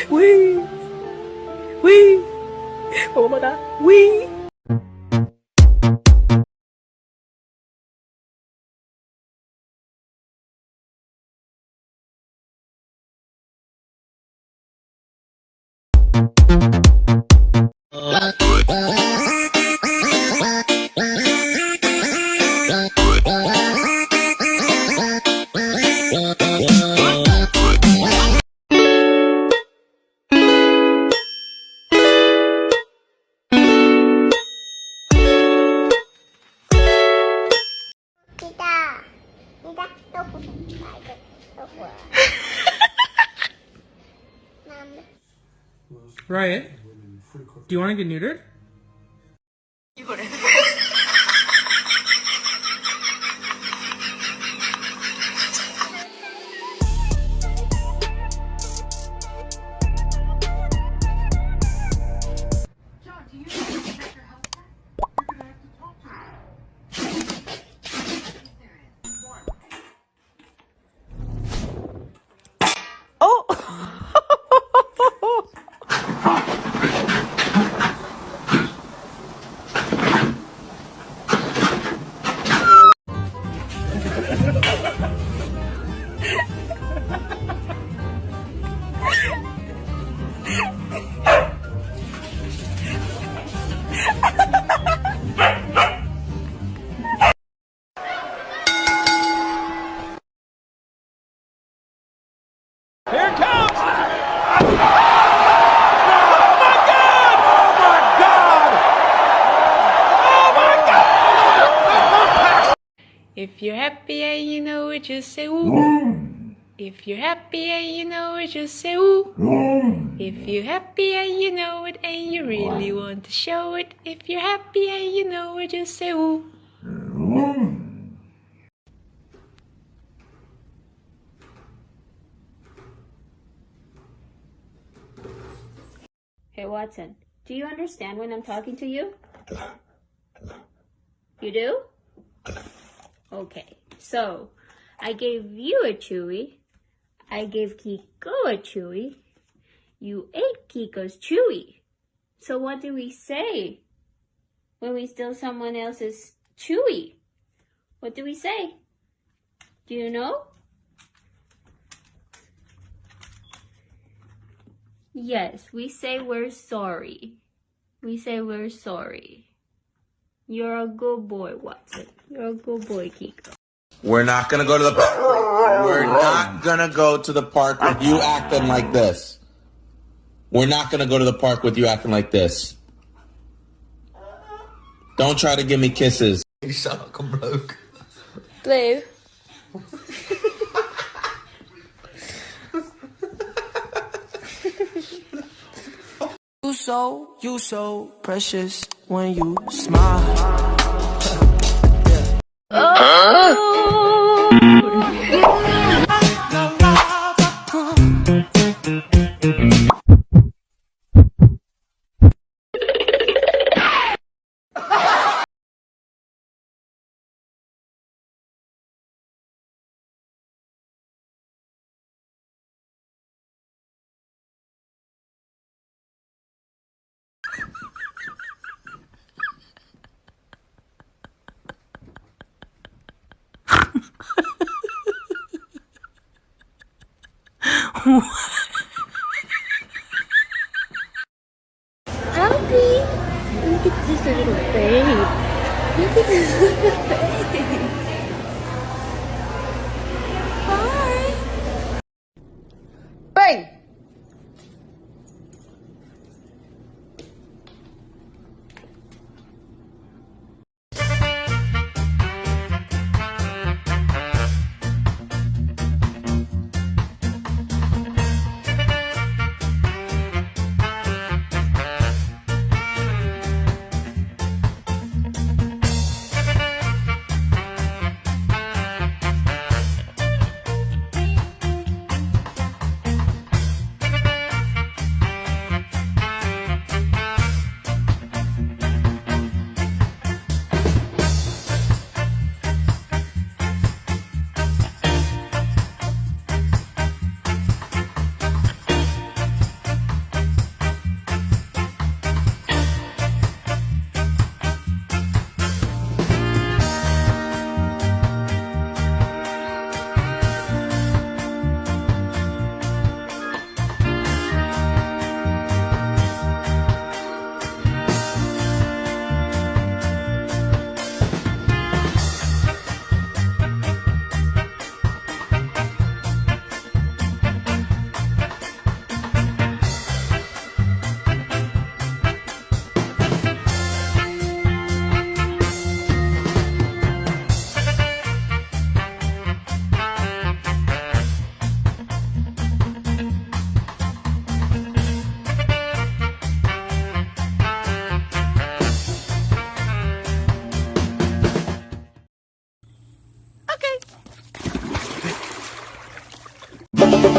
Wee! Wee! Oh my god. Wee! Riot, do you want to get neutered? Here it comes! Oh my God! Oh my God! If you're happy and you know it, just say ooh. If you're happy and you know it, just say ooh. If you're happy and you know it and you really want to show it. If you're happy and you know it, just say ooh. Hey Watson, do you understand when I'm talking to you? You do? Okay, so I gave you a chewy, I gave Kiko a chewy, you ate Kiko's chewy. So what do we say when we steal someone else's chewy? What do we say? Do you know? Yes, we say we're sorry. We say we're sorry. You're a good boy, Watson. You're a good boy, Kiko. We're not gonna go to the park. We're not gonna go to the park with you acting like this. We're not gonna go to the park with you acting like this. Don't try to give me kisses. Shut up, I'm broke. Blue. You so precious when you smile. Alfie, look at this little babe. Look at this little babe. Hi. Bang!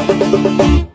smile.